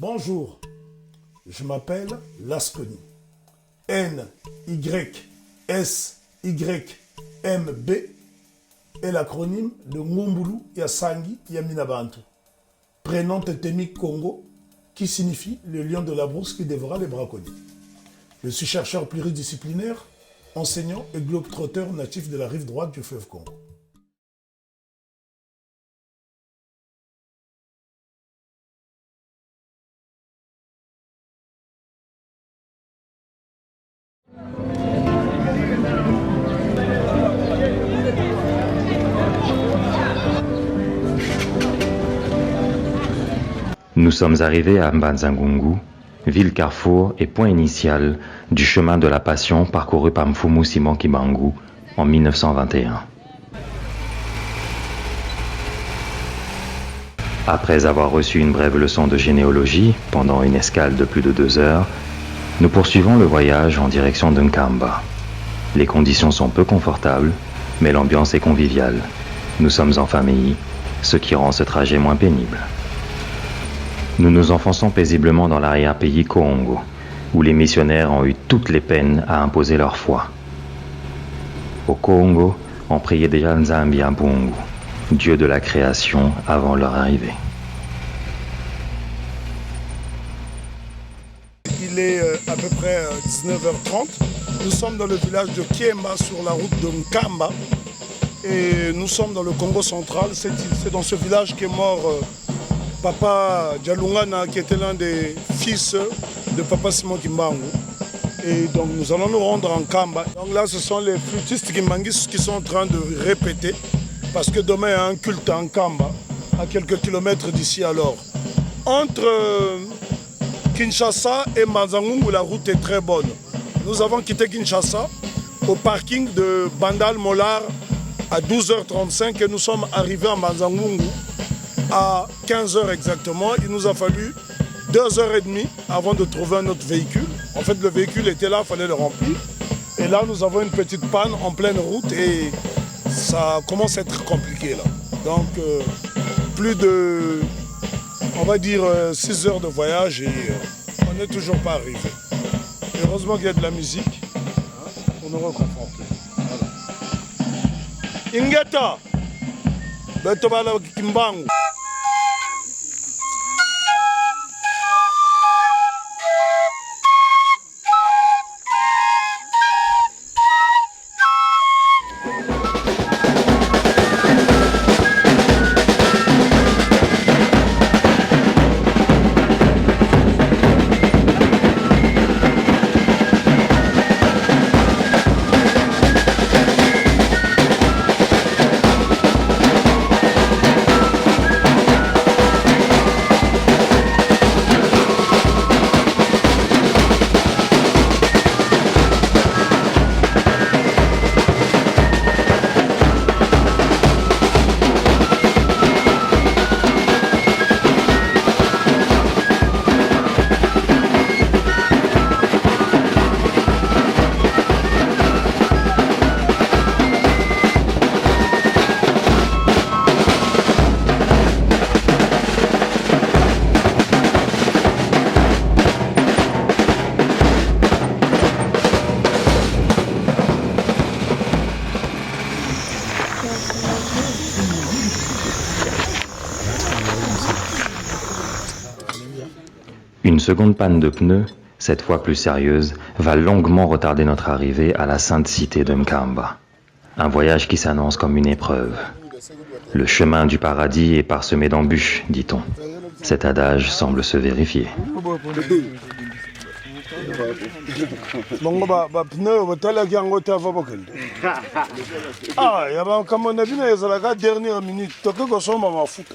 Bonjour, je m'appelle Lasconi. NYSYMB est l'acronyme de Ngumbulu Yasangi Yaminabantu, prénom totémique Congo qui signifie le lion de la brousse qui dévora les braconniers. Je suis chercheur pluridisciplinaire, enseignant et globe-trotteur natif de la rive droite du fleuve Congo. Nous sommes arrivés à Mbanza-Ngungu, ville carrefour et point initial du chemin de la Passion parcouru par Mfumu Simon Kimbangu en 1921. Après avoir reçu une brève leçon de généalogie pendant une escale de plus de 2 heures, nous poursuivons le voyage en direction de Nkamba. Les conditions sont peu confortables, mais l'ambiance est conviviale. Nous sommes en famille, ce qui rend ce trajet moins pénible. Nous nous enfonçons paisiblement dans l'arrière-pays Congo, où les missionnaires ont eu toutes les peines à imposer leur foi. Au Congo, on priait déjà Nzambi Mbungu, Dieu de la création, avant leur arrivée. Il est à peu près 19h30. Nous sommes dans le village de Kiemba sur la route de Nkamba. Et nous sommes dans le Congo central. C'est dans ce village qu'est mort Papa Djalungana, qui était l'un des fils de Papa Simon Kimbangu. Et donc nous allons nous rendre en Nkamba. Donc là, ce sont les flûtistes Kimbangis qui sont en train de répéter. Parce que demain, il y a un culte en Nkamba, à quelques kilomètres d'ici alors. Entre Kinshasa et Mbanza-Ngungu, la route est très bonne. Nous avons quitté Kinshasa au parking de Bandal Molar à 12h35 et nous sommes arrivés à Mbanza-Ngungu à 15h exactement. Il nous a fallu 2h30 avant de trouver un autre véhicule. En fait, le véhicule était là, il fallait le remplir. Et là, nous avons une petite panne en pleine route et ça commence à être compliqué là. Donc, plus de, on va dire, 6 heures de voyage et on n'est toujours pas arrivé. Heureusement qu'il y a de la musique pour nous reconfronter. Voilà. Ingeta, Betobala Kimbangu. Une seconde panne de pneus, cette fois plus sérieuse, va longuement retarder notre arrivée à la sainte cité de Nkamba. Un voyage qui s'annonce comme une épreuve. Le chemin du paradis est parsemé d'embûches, dit-on. Cet adage semble se vérifier. Ah, il y a comme on a vu, c'est la dernière minute. Donc, on s'en va foutre.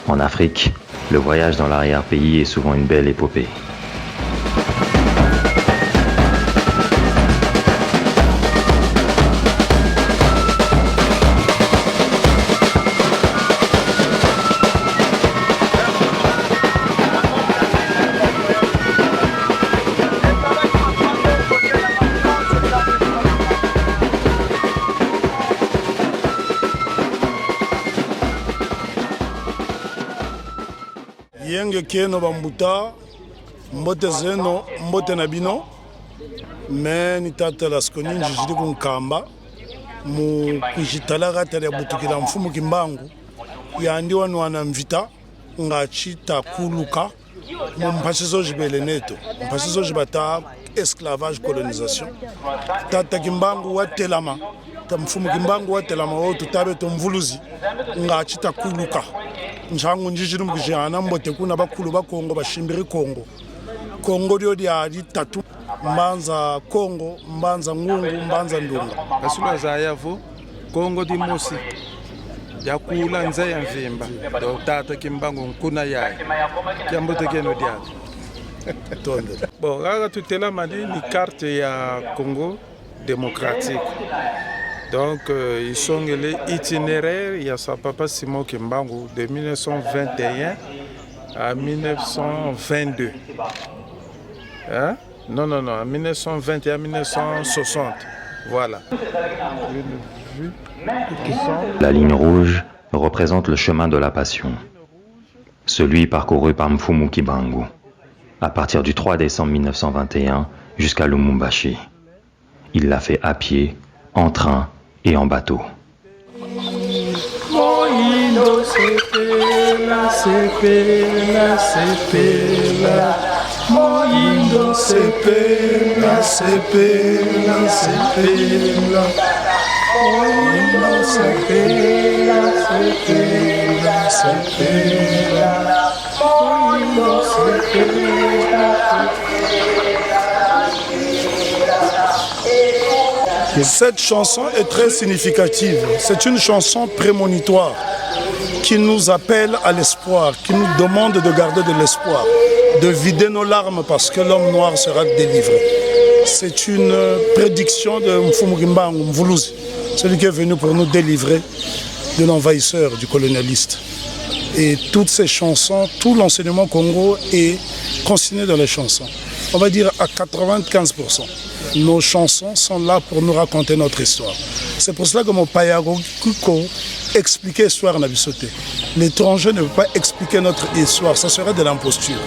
En Afrique, le voyage dans l'arrière-pays est souvent une belle épopée. yenge keno bambuta mbote zeno mbote na bino me ni tata la skoni njijidi kunkamba mu kujitalaga tele butukila mfumu kimbangu yandi wanu wanamvita ngachita kuluka mu mpasizo jibele neto mpasizo jibata esclavage colonisation tata kimbangu watelama ta mfumu kimbangu watelama wo tutabe to mvuluzi ngachita kuluka nchangu njijidi mukijana mbote kuna bakulu ba Kongo bashimbiri Kongo Kongo dio dia ditatu mbanza Kongo mbanza ngungu mbanza ndunga asula za yavo Kongo di mosi ya kula nze ya mvimba do tata kimbangu nkuna yae kiambote keno diato tonde bon raga tutela mani ni carte ya Congo démocratique donc ils sont les itinéraires ya sa papa Simon Kimbangu de 1921 à 1922 hein? Non, en 1920 et à 1960. Voilà. La ligne rouge représente le chemin de la passion, celui parcouru par Mfumu Kimbangu, à partir du 3 décembre 1921 jusqu'à Lumumbashi. Il l'a fait à pied, en train et en bateau. Moindo sepela, sepela, sepela. Moindo sepela, sepela, sepela. Moindo sepela, sepela. Cette chanson est très significative. C'est une chanson prémonitoire qui nous appelle à l'espoir, qui nous demande de garder de l'espoir, de vider nos larmes parce que l'homme noir sera délivré. C'est une prédiction de Mfumu Kimbangu Mvuluzi, celui qui est venu pour nous délivrer de l'envahisseur, du colonialiste. Et toutes ces chansons, tout l'enseignement Congo est consigné dans les chansons. On va dire à 95%. Nos chansons sont là pour nous raconter notre histoire. C'est pour cela que mon payago explique l'histoire na bisoté. L'étranger ne peut pas expliquer notre histoire, ça serait de l'imposture.